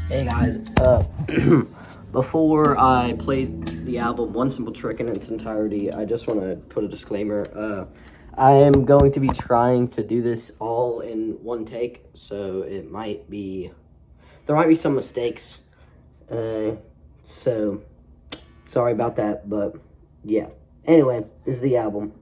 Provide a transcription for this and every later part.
Hey guys, before I play the album One Simple Trick in its entirety, I just want to put a disclaimer. I am going to be trying to do this all in one take, so there might be some mistakes. So sorry about that, but yeah. Anyway, this is the album.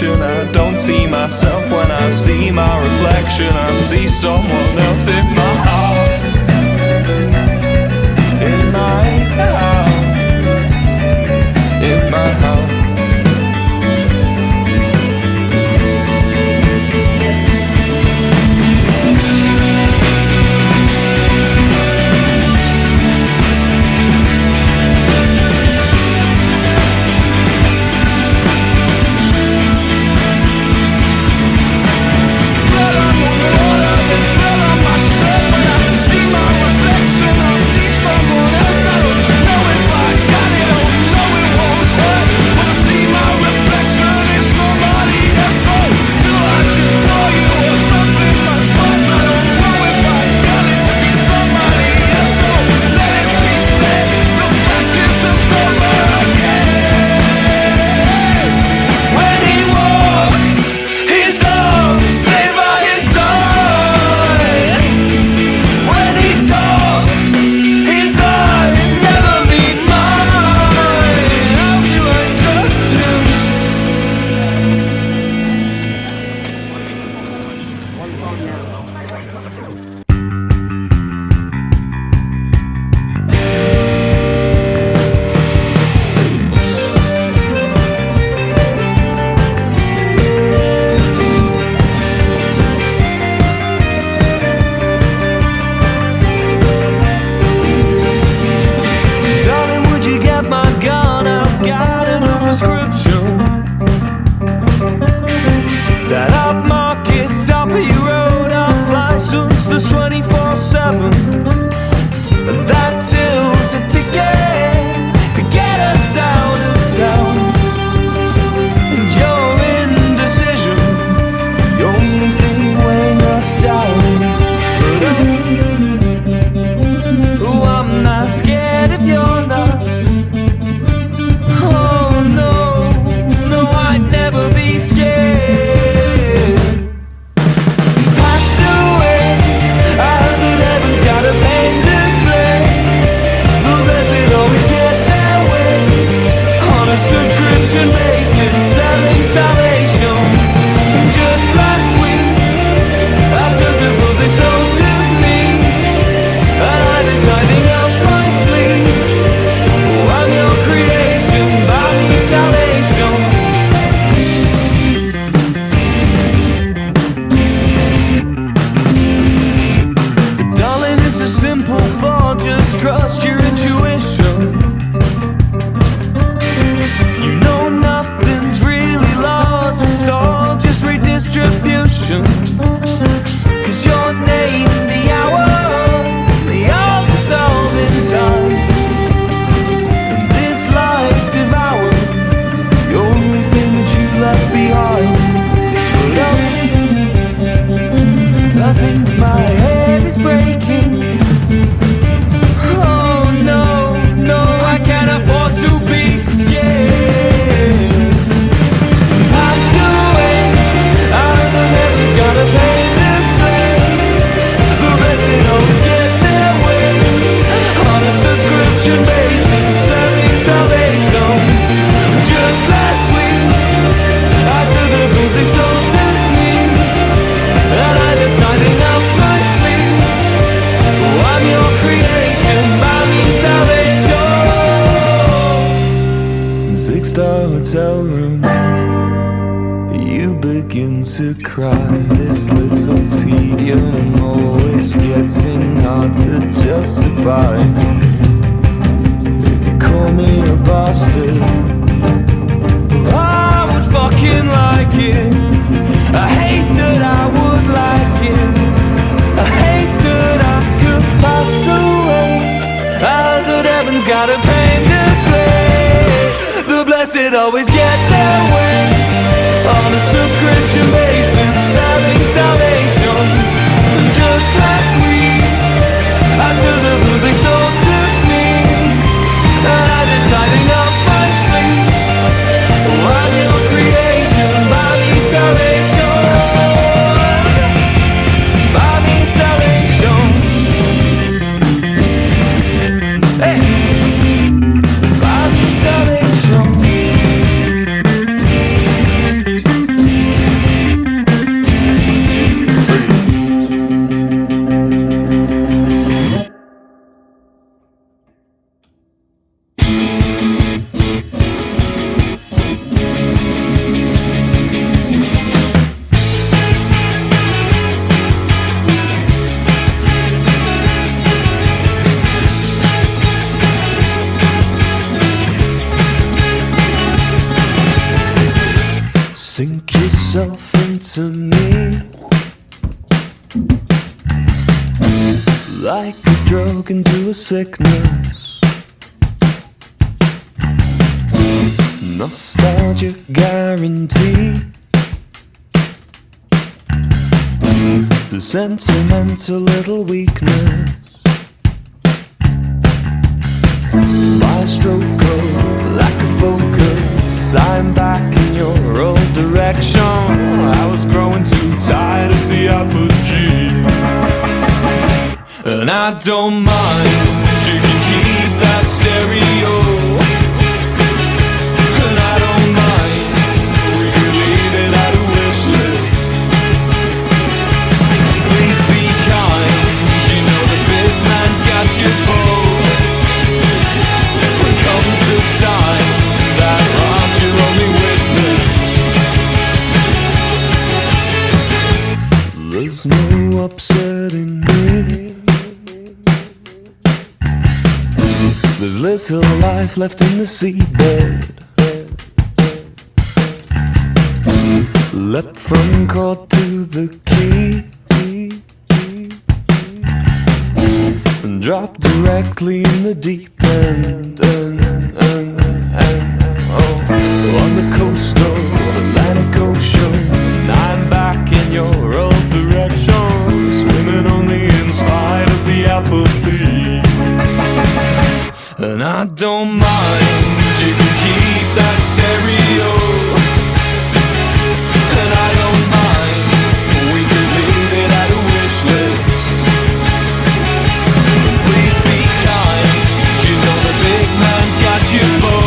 I don't see myself when I see my reflection. I see someone else in my heart, in my house, in my house. Blood on my shirt when want to cry. This little tedium always getting hard to justify. If you call me a bastard, I would fucking like it. I hate that I would like it. I hate that I could pass away. That heaven's got a pain display. The blessed always get their way on a subscription basis, having salvation. Just last week, I took the losing soul to me, and I did tithing up my sleep. I'm your creation, buy me salvation, buy me salvation. Hey, buy me salvation. Sink yourself into me like a drug into a sickness. Nostalgia guarantee. The sentimental little weakness. By a stroke of lack of focus, I'm back in your old direction. I was growing too tired of the apogee, and I don't mind, you can keep that stereo. And I don't mind, we can leave it at a wish list. Please be kind, you know the big man's got your vote. When comes the time that robs your only witness, there's no upsetting me. There's little life left in the seabed. Leapt from chord to the key and dropped directly in the deep end. On the coast of Atlantic Ocean, I'm back in your old direction, swimming on the inside of the apathy. And I don't mind, you can keep that stereo. And I don't mind, we could leave it at a wish list. Please be kind, you know the big man's got you for.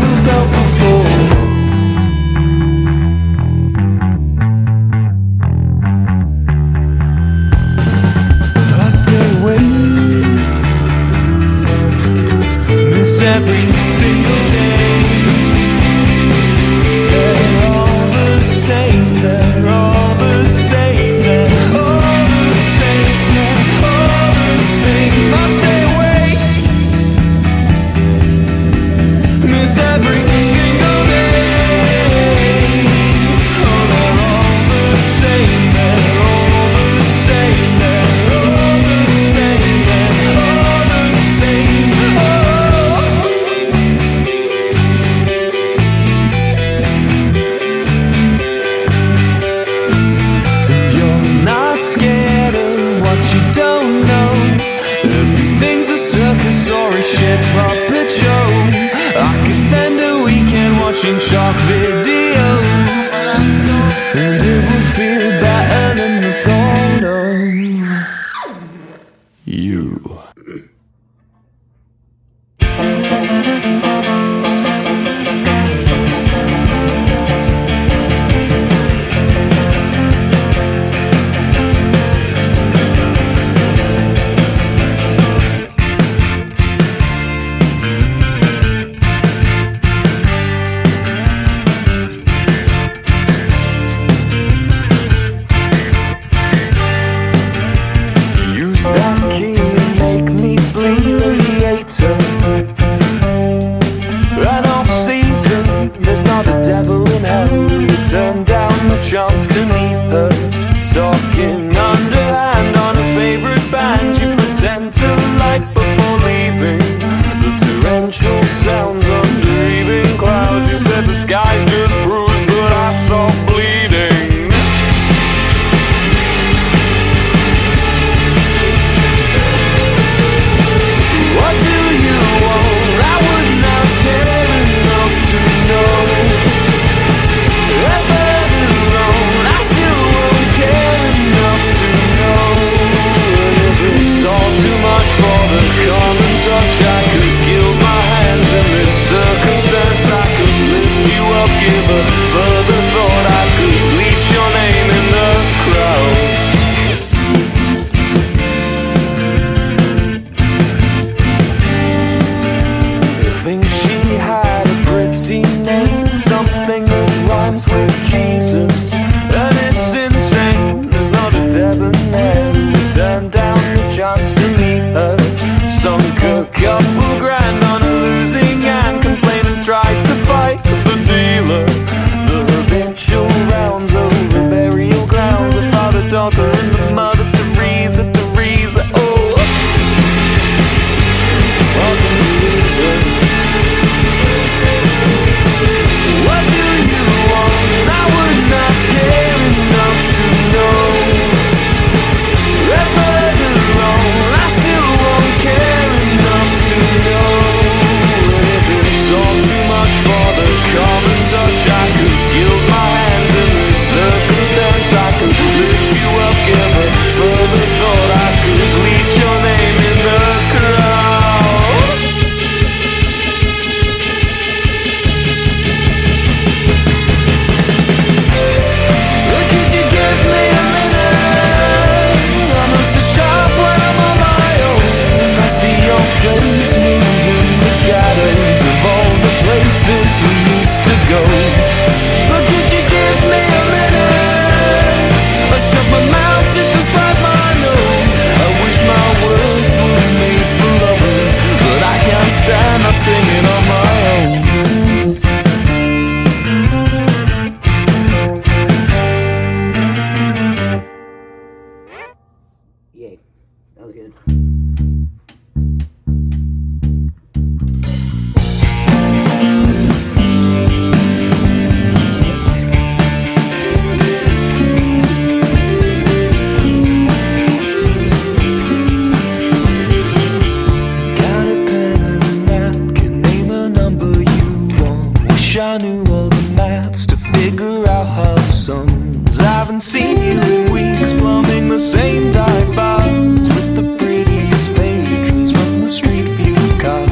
never felt before. I stay awake, miss every single day. They're all the same, they're all the same, they're all the same, they're all the same. I stay awake, miss every single day. Oh, they're all the same, they're all the same, they're all the same, they're all the same. And you're not scared of what you don't know. Everything's a circus or a shit puppet show. I could spend a weekend watching shark videos, and it would feel better than the thought of you. Use that key and make me bleed radiator. An off season, there's not a devil in hell who would turn down the chance to meet her. Talking underhand on a favorite band you pretend to like before leaving. The torrential sounds under evening clouds. You said the sky's just bruised, but I saw bleeding. What do you want? I would not care enough to know. If I'm alone, I still won't care enough to know. And if it's all too much for the common touch, I could gild my hands in this circumstance. I could lift you up, give a further thought. I could bleach your name in the crowd. I think she had a pretty name, something that rhymes with Jesus. And it's insane, there's not a debonair who would turn down the chance to meet her. Sunk a couple grand on a losing hand, complained and tried to fight the dealer. The habitual rounds over burial grounds, the father, daughter, and the mother Teresa, Teresa. Oh, fucking Teresa. What do you want? I would not care enough to know. If I'm wrong, I still won't care enough to know. And if it's all too much for the common touch, I could gild my hands in this circumstance. I could lift you up, give a further thought. I could bleach your name in the crowd. Could you give me a minute? I'm not so sharp when I'm on my own. I see your face moving the shadows of all the places we used to go. But could you give me a minute? I shut my mouth just to spite my nose. I wish my words were made for lovers, but I can't stand not singing on my own. Yay. That was good. Got a pen and a napkin, name a number you want. Wish I knew all the maths to figure out her songs. I haven't seen you in weeks, plumbing the same dive bars with the prettiest patrons from the street view car.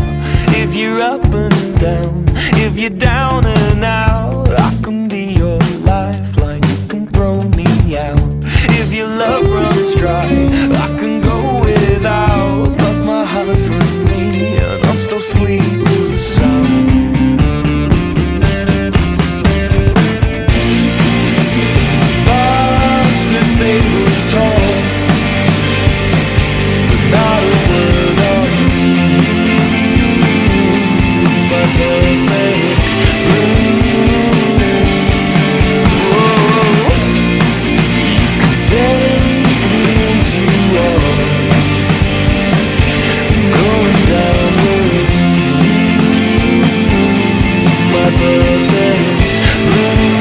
If you're up and down, if you're down and out, I can be your lifeline. You can throw me out. If your love runs dry, I can go without. But my heart from me, and I'll still sleep sound. Bastards, they were tall, but not a word on you. My perfect blue. Take me as you are, going down with you, my perfect blue.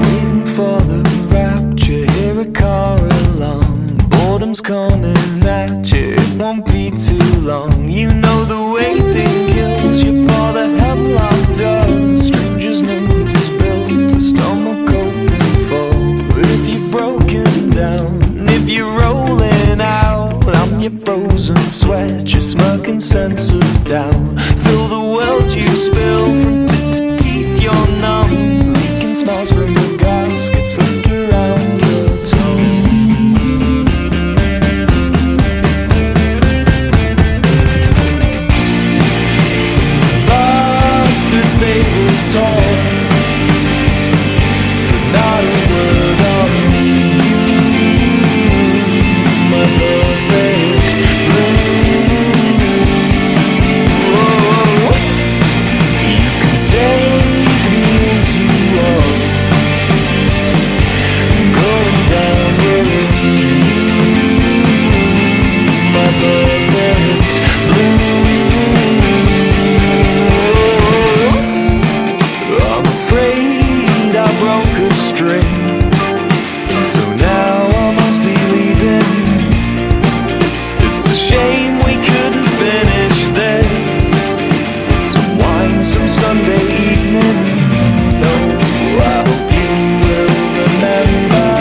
Waiting for the rapture, hear a car alarm, boredom's coming at you. It won't be too long. You know the waiting kills you. Pour the hemlock does. Strangers know who's built a stomach open for. If you're broken down, if you're rolling out, I'm your frozen sweat, your smirking sense of doubt. Fill the world you spill from teeth. You're numb, leaking smiles from the gasket slipped around your tongue. They were tall, but not a word on you, my perfect blue. You can take me as you are, going down with you, my perfect blue. I'm afraid I broke a string, so now I must be leaving. It's a shame we couldn't finish this with some wine some Sunday evening. No, I hope you will remember.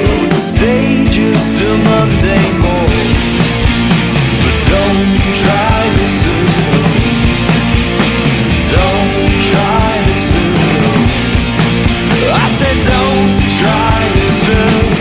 Oh, to stay just a Monday morning, but don't try this alone. Don't try this alone. I said don't try this alone.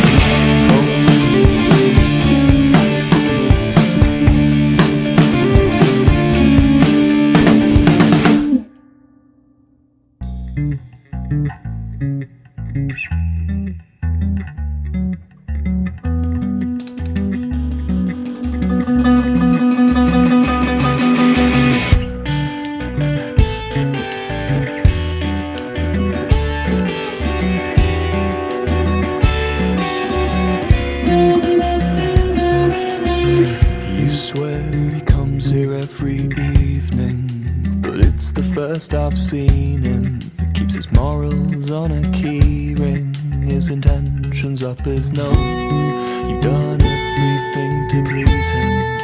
I've seen him, keeps his morals on a key ring, his intentions up his nose. You've done everything to please him,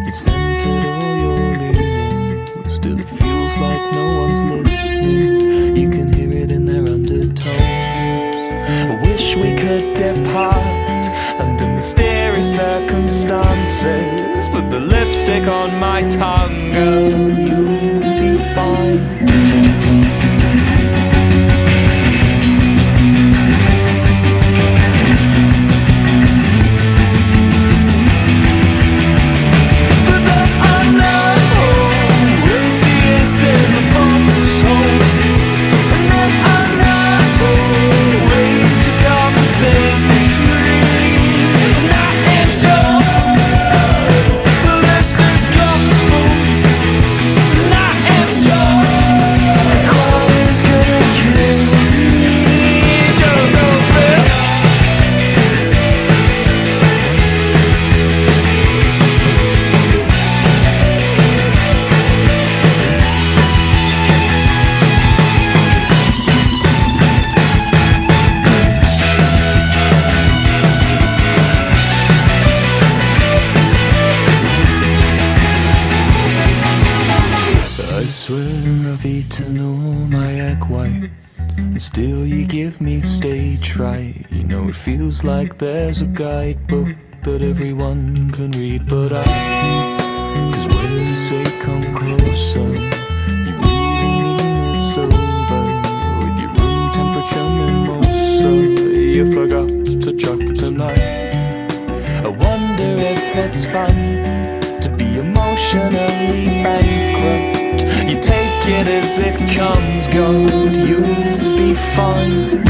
you've centered all your leaning, still it feels like no one's listening. You can hear it in their undertones. I wish we could depart under mysterious circumstances. Put the lipstick on my tongue, girl, you'll be fine. But then I know if the is in the foxhole, and then I know ways to carve the same tree. Not in show, but this is gospel. Still you give me stage fright. You know it feels like there's a guidebook that everyone can read, but cause when you say come closer, you really mean it's over. With your room temperature mimosa, you forgot to chuck tonight. I wonder if it's fun to be emotionally bankrupt. You take it as it comes, God, you'll be fine.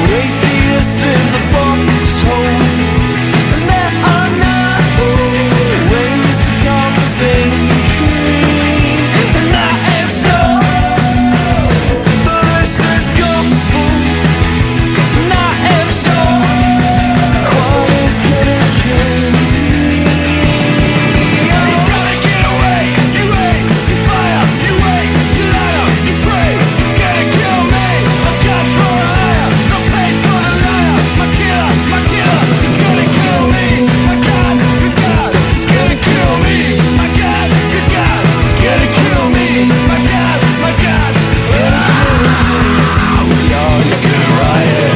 Atheists in the foxhole, and there are no ways to compensate tree, and that is so. But this is gospel, and that is so. The choir's gonna kill me. He's gonna get away. You wait, you fire, you wait, you light up, you pray. He's gonna kill me. I'm God's for a liar. Don't pay for a liar. My killer, he's gonna kill me. My God, good God, he's gonna kill me. My God, good God, he's gonna kill me. My God, he's gonna kill me. We are gonna riot.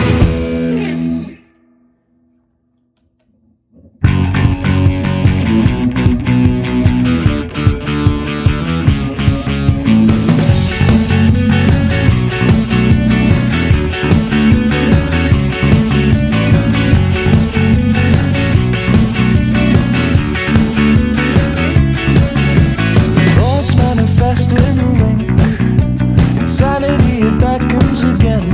Thoughts manifest in a wink. Insanity, it beckons again.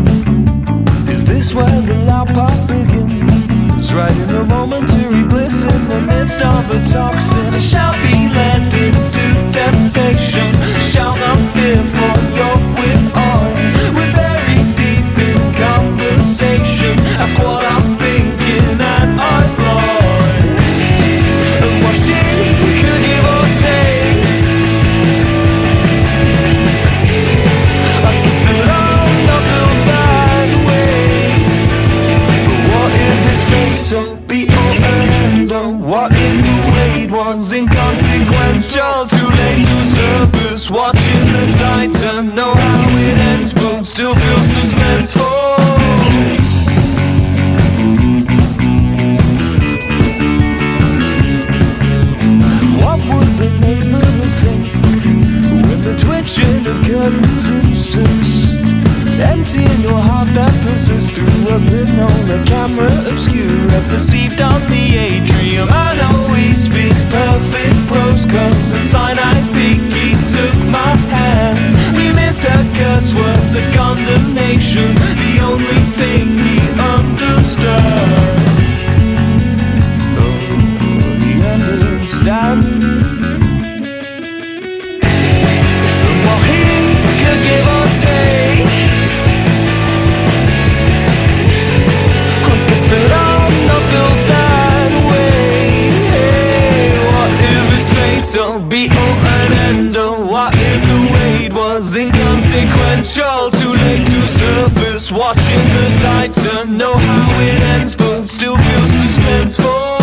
Is this where the loud pop begins? Right in the momentary bliss in the midst of a toxin. I shall be led into temptation. Shall not fear, for you're with on. We're very deep in conversation. Ask what I'm thinking and I'm lost. And what she could give or take. I guess that I'm not built that way. But what if it's fatal, be all and end all? What if the wait was inconsequential? Too late to surface, watching the tide turn. Know how it ends, but still feel suspenseful. What would the neighborhood think when the twitching of curtains insists? Empty in your heart that persists through a pinhole, a camera obscura, perceived on the atrium. I know he speaks perfect prose, cause in sign I speak, he took my hand. We misheard curse words of condemnation, the only thing he understood. Oh, he understands. And what he could give or take, that I'm not built that way. Hey, what if it's fatal, be all and end all? What if the wait was inconsequential? Too late to surface, watching the tide turn. Know how it ends, but still feel suspenseful.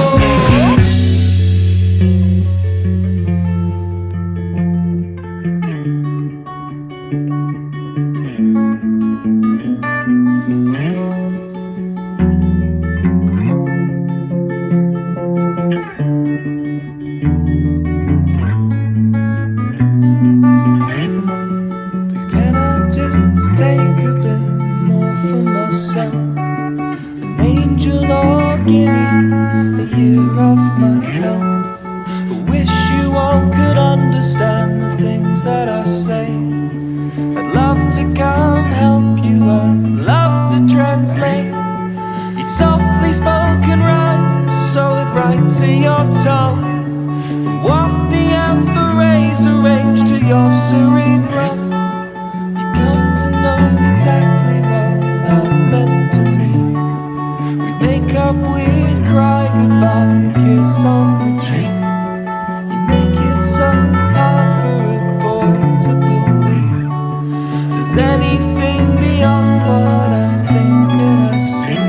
Please can I just take a bit more for myself? An angel or guinea, a year off my help. I wish you all could understand the things that I say. I'd love to come help you, I'd love to translate each softly spoken rhyme, sew it right to your tongue, and waft the amber rays arranged to your serene run. You come to know exactly what I'm meant to mean. We'd make up, we'd cry goodbye, a kiss on the cheek. You make it so hard for a boy to believe there's anything beyond what I think and I see.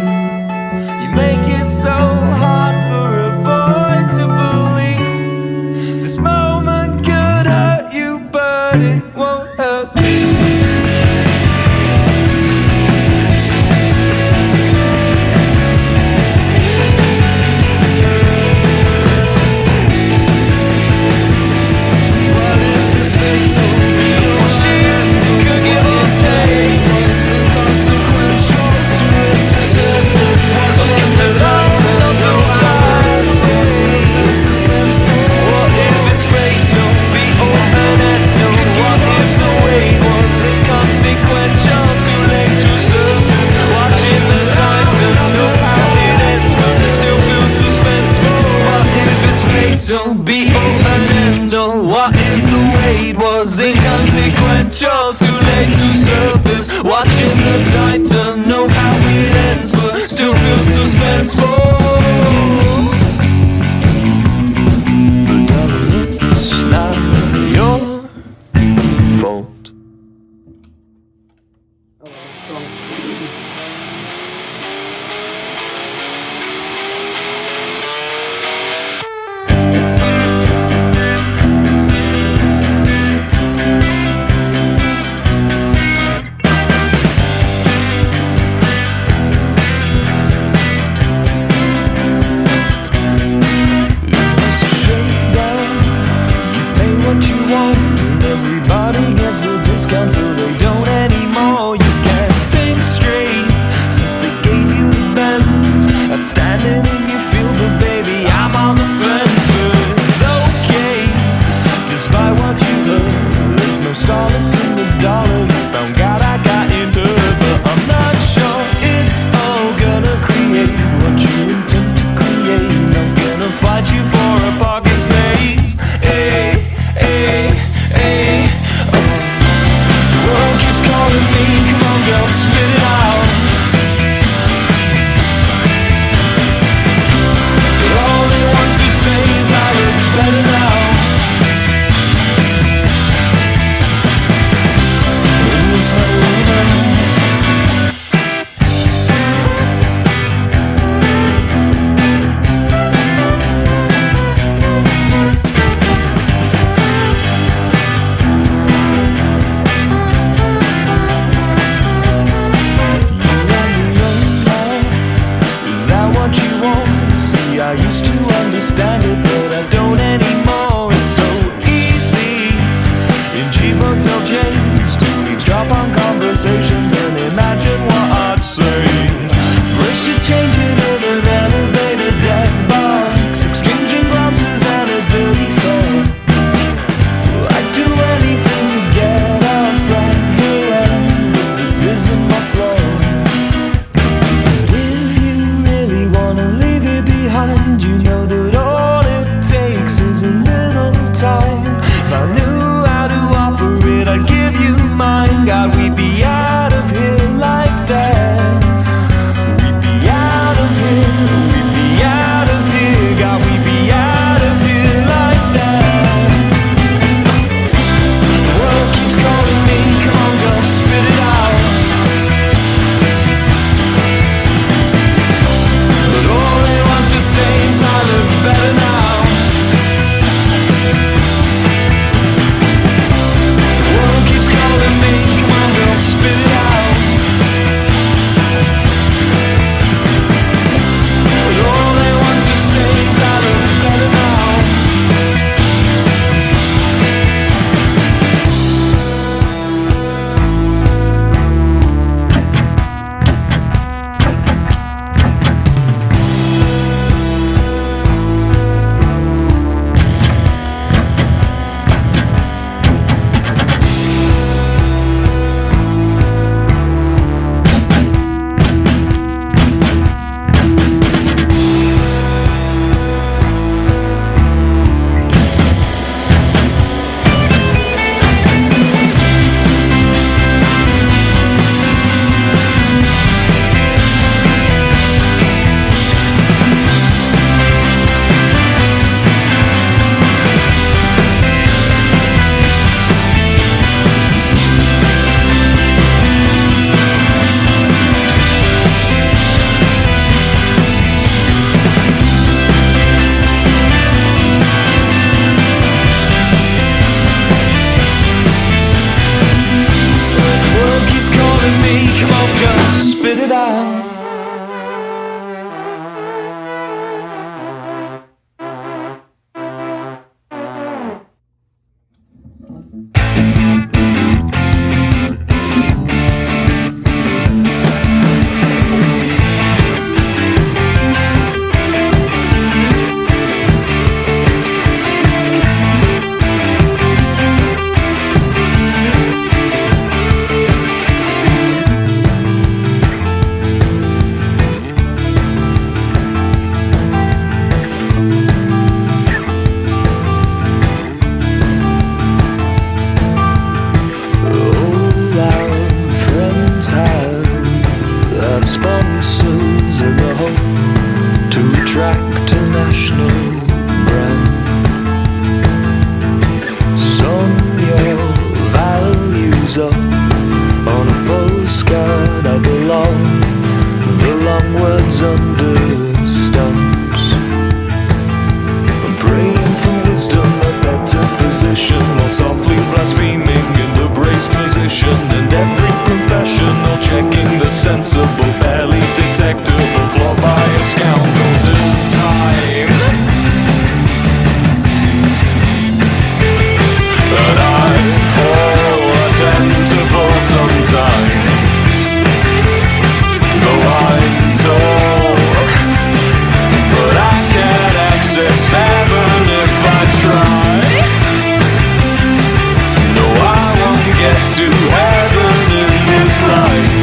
accidental, be all and end all. What if the wait was inconsequential? Too late to surface, watching the tide turn. Know how it ends, but still feel suspenseful. But darling, it's not your fault. Until they don't anymore. You can't think straight since they gave you the bends. Outstanding and you feel, but baby, I'm on the fence. It's okay, despite what you've heard. There's no solace in the dollar you found. God, I got into it, but I'm not sure it's all gonna create what you intend to create. I'm gonna fight you for a parking space. Hey, hey, hey. World keeps calling me, come on girl, spit it out. But all they want to say is I look better now. In this arena. I used to understand it, but I don't anymore. It's so easy in cheap hotel chains to eavesdrop on conversations and imagine what I'd say. Pressure changing in an elevator deathbox, exchanging glances and a dirty thought. I'd do anything to get off right here, but this isn't my flaw. But if you really wanna leave it behind, you know that all it takes is a little time. If I knew how to offer it, I'd give you mine. God, we'd be out of here like that. We'd be out of here, we'd be out of here. God, we'd be out of here like that. The world keeps calling me, come on girl, spit it out. But all they want to say is I look better now. life.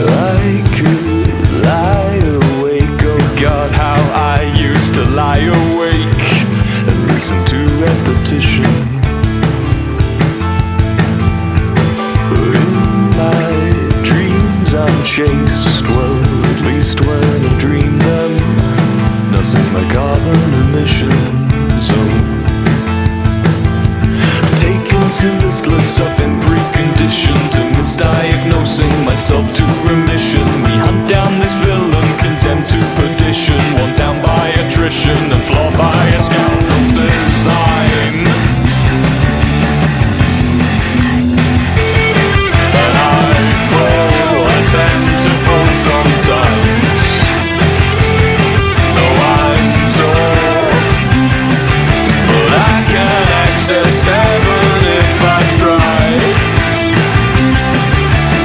I could lie awake, oh God, how I used to lie awake and listen to repetition. In my dreams I'm chased, well, at least when I dream them. Now since my carbon emission zone, I've taken to listless, I've been preconditioned to misdiagnosing myself to remission. We hunt down this villain, condemned to perdition, worn down by attrition and flawed by a scoundrel's design. And I fall, I tend to fall sometimes. Though I'm tall, but I can access heaven if I try.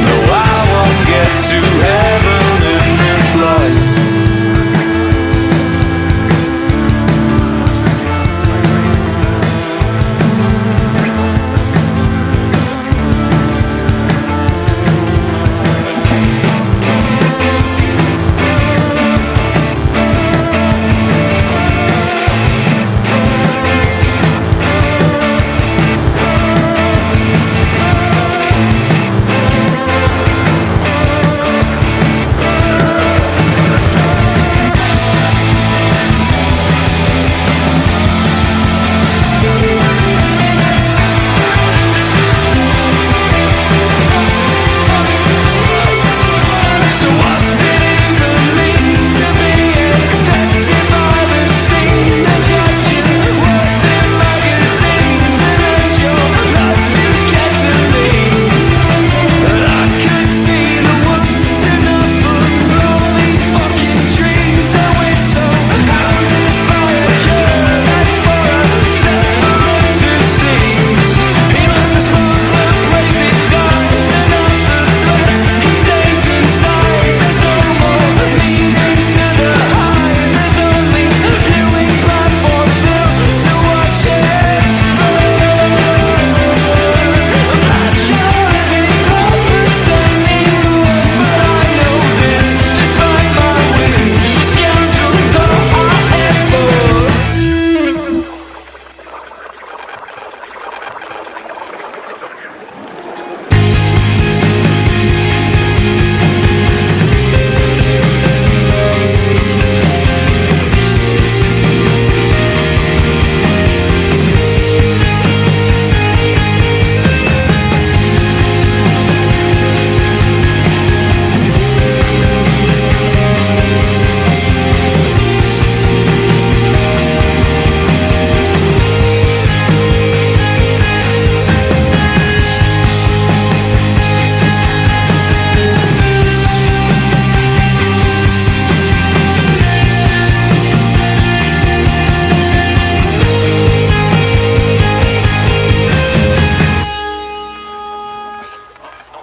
No, I won't get to heaven in this life.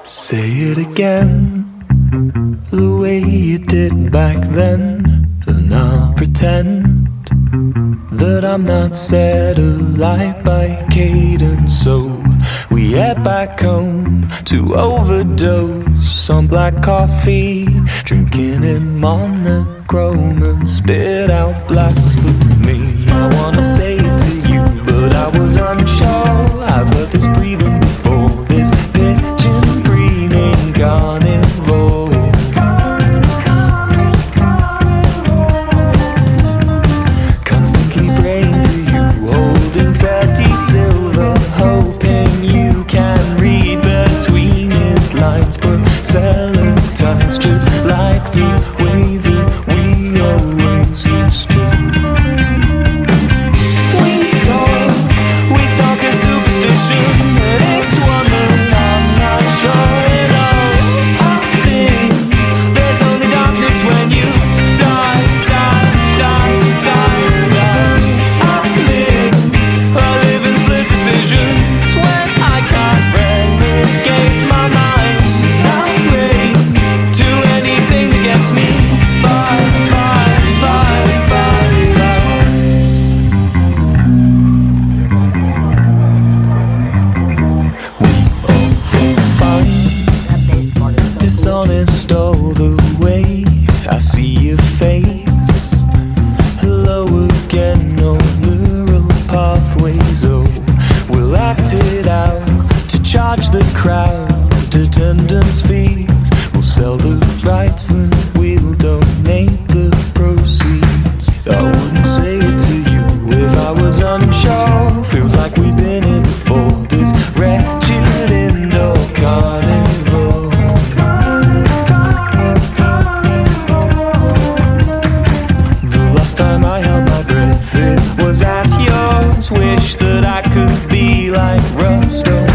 Say it again, the way you did back then, and I'll pretend that I'm not set alight by cadence. So we head back home to overdose on black coffee, drinking in monochrome and spit out blasphemy. I wanna say it to you, but I was unsure. I've heard this breathing before, this pigeon breathing carnivore. Constantly praying to you, holding 30 silver, hoping you can read between his lines, but selling ties just like the way that we always used to. We talk as to wish that I could be like Rusto.